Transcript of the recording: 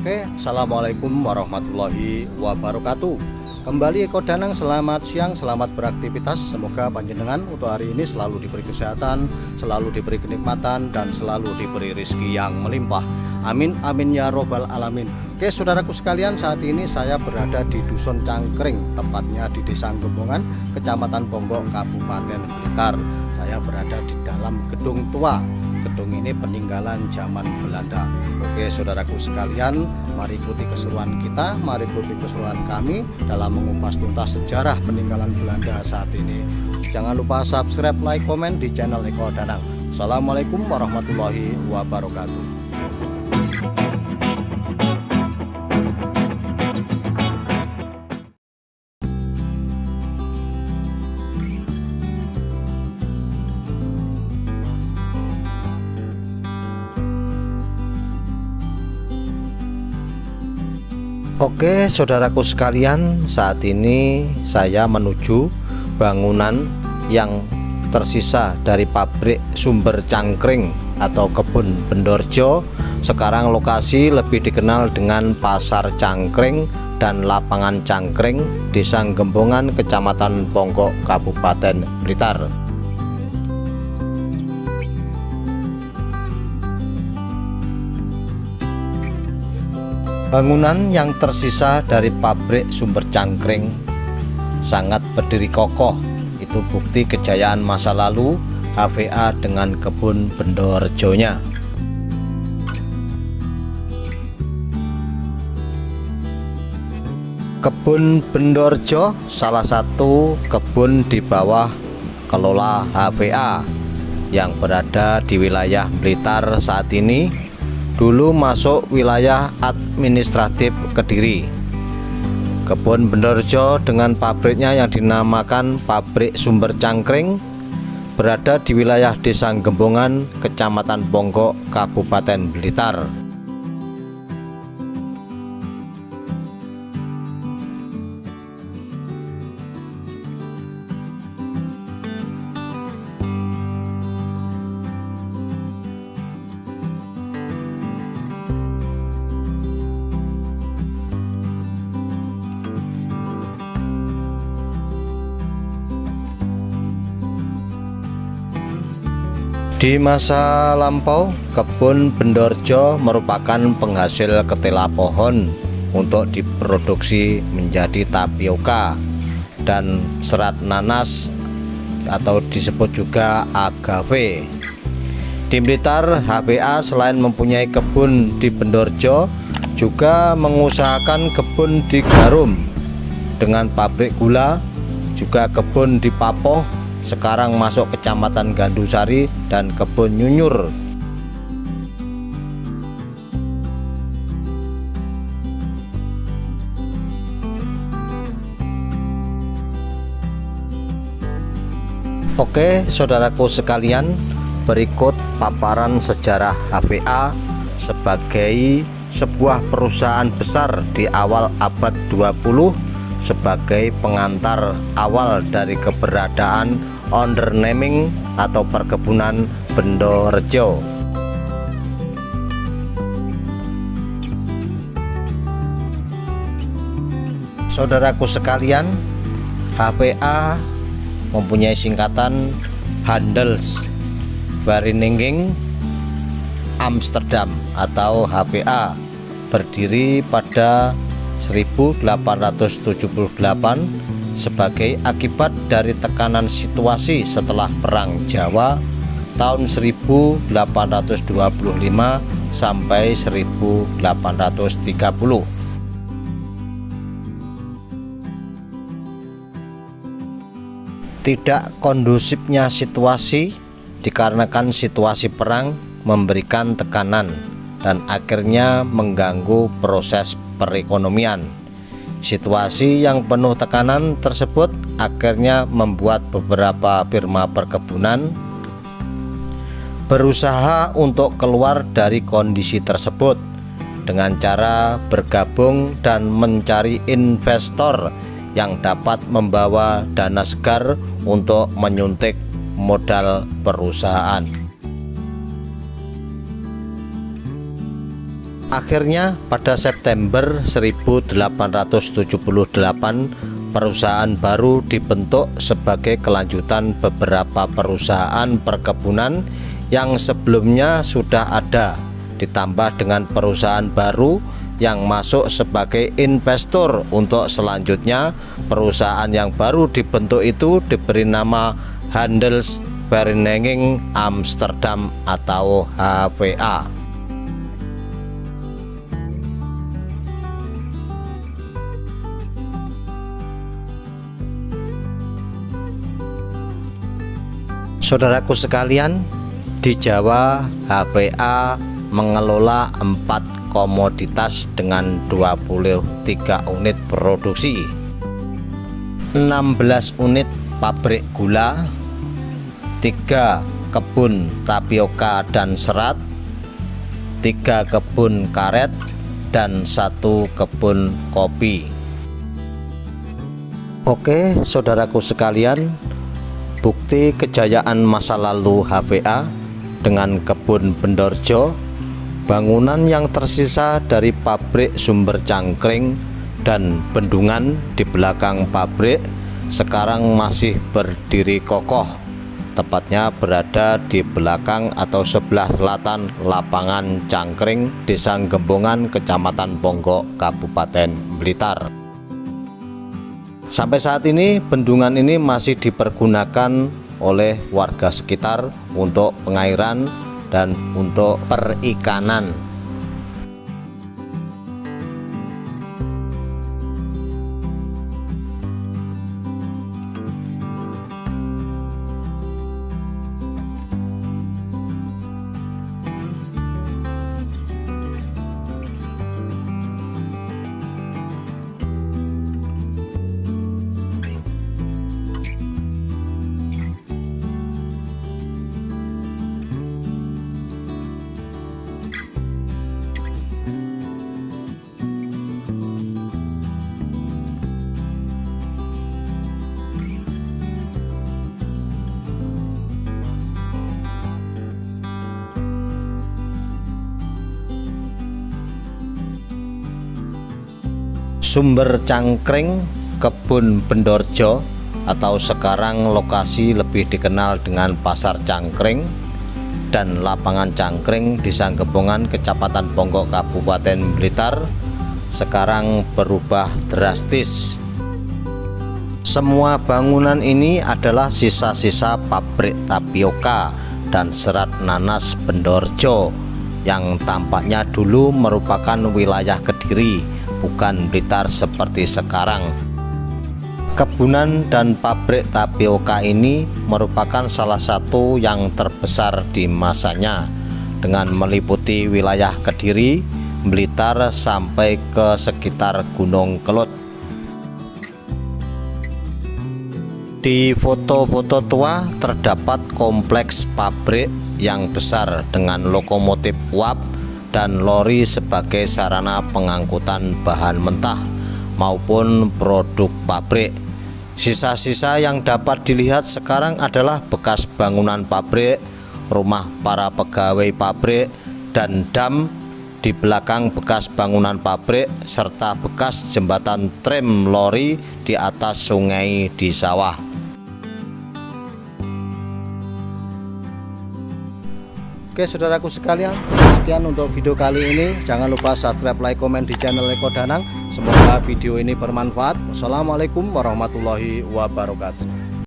Oke, assalamualaikum warahmatullahi wabarakatuh. Kembali Eko Danang, selamat siang, selamat beraktivitas. Semoga panjenengan untuk hari ini selalu diberi kesehatan, selalu diberi kenikmatan, dan selalu diberi rezeki yang melimpah. Amin, amin ya robbal alamin. Oke saudaraku sekalian, saat ini saya berada di Dusun Cangkring, tepatnya di Desa Gembongan, Kecamatan Ponggok, Kabupaten Blitar. Saya berada di dalam gedung tua. Gedung ini peninggalan zaman Belanda. Oke saudaraku sekalian, mari ikuti keseruan kita, mari ikuti keseruan kami dalam mengupas tuntas sejarah peninggalan Belanda saat ini. Jangan lupa subscribe, like, komen di channel Eko Danang. Assalamualaikum warahmatullahi wabarakatuh. Oke saudaraku sekalian, saat ini saya menuju bangunan yang tersisa dari pabrik sumber cangkring atau kebun Bendorjo. Sekarang lokasi lebih dikenal dengan Pasar Cangkring dan Lapangan Cangkring, Desa Gembongan, Kecamatan Ponggok, Kabupaten Blitar. Bangunan yang tersisa dari pabrik sumber cangkring sangat berdiri kokoh. Itu bukti kejayaan masa lalu HVA dengan kebun Bendorjonya. Kebun Bendorjo salah satu kebun di bawah kelola HVA yang berada di wilayah Blitar saat ini. Dulu masuk wilayah administratif Kediri. Kebun Bendorjo dengan pabriknya yang dinamakan Pabrik Sumber Cangkring berada di wilayah Desa Gembongan, Kecamatan Ponggok, Kabupaten Blitar. Di masa lampau, kebun Bendorjo merupakan penghasil ketela pohon untuk diproduksi menjadi tapioka dan serat nanas atau disebut juga agave. Di Blitar, HVA selain mempunyai kebun di Bendorjo, juga mengusahakan kebun di Garum dengan pabrik gula, juga kebun di Papoh, sekarang masuk Kecamatan Gandusari, dan kebun Nyunyur. Oke saudaraku sekalian, berikut paparan sejarah HVA sebagai sebuah perusahaan besar di awal abad 20 sebagai pengantar awal dari keberadaan ondernaming atau perkebunan Bendorjo. Saudaraku sekalian, HVA mempunyai singkatan Handels Vereniging Amsterdam atau HVA, berdiri pada 1878 sebagai akibat dari tekanan situasi setelah Perang Jawa tahun 1825 sampai 1830. Tidak kondusifnya situasi dikarenakan situasi perang memberikan tekanan dan akhirnya mengganggu proses perekonomian. Situasi yang penuh tekanan tersebut akhirnya membuat beberapa firma perkebunan berusaha untuk keluar dari kondisi tersebut dengan cara bergabung dan mencari investor yang dapat membawa dana segar untuk menyuntik modal perusahaan. Akhirnya pada September 1878 perusahaan baru dibentuk sebagai kelanjutan beberapa perusahaan perkebunan yang sebelumnya sudah ada, ditambah dengan perusahaan baru yang masuk sebagai investor. Untuk selanjutnya, perusahaan yang baru dibentuk itu diberi nama Handelsvereniging Amsterdam atau HVA. Saudaraku sekalian, di Jawa HVA mengelola 4 komoditas dengan 23 unit produksi, 16 unit pabrik gula, 3 kebun tapioka dan serat, 3 kebun karet, dan 1 kebun kopi. Oke, saudaraku sekalian, bukti kejayaan masa lalu HVA dengan kebun Bendorjo, bangunan yang tersisa dari pabrik sumber cangkring dan bendungan di belakang pabrik sekarang masih berdiri kokoh, tepatnya berada di belakang atau sebelah selatan lapangan cangkring Desa Gembongan, Kecamatan Ponggok, Kabupaten Blitar. Sampai saat ini bendungan ini masih dipergunakan oleh warga sekitar untuk pengairan dan untuk perikanan. Sumber cangkring Kebun Bendorjo atau sekarang lokasi lebih dikenal dengan Pasar Cangkring dan Lapangan Cangkring di Desa Gembongan, Kecamatan Ponggok, Kabupaten Blitar sekarang berubah drastis. Semua bangunan ini adalah sisa-sisa pabrik tapioka dan serat nanas Bendorjo yang tampaknya dulu merupakan wilayah Kediri, bukan Blitar seperti sekarang. Kebunan dan pabrik tapioka ini merupakan salah satu yang terbesar di masanya, dengan meliputi wilayah Kediri, Blitar sampai ke sekitar Gunung Kelut. Di foto-foto tua terdapat kompleks pabrik yang besar dengan lokomotif uap dan lori sebagai sarana pengangkutan bahan mentah maupun produk pabrik. Sisa-sisa yang dapat dilihat sekarang adalah bekas bangunan pabrik, rumah para pegawai pabrik, dan dam di belakang bekas bangunan pabrik, serta bekas jembatan tram lori di atas sungai di sawah. Oke saudaraku sekalian, sekian untuk video kali ini. Jangan lupa subscribe, like, komen di channel Eko Danang. Semoga video ini bermanfaat. Wassalamualaikum warahmatullahi wabarakatuh.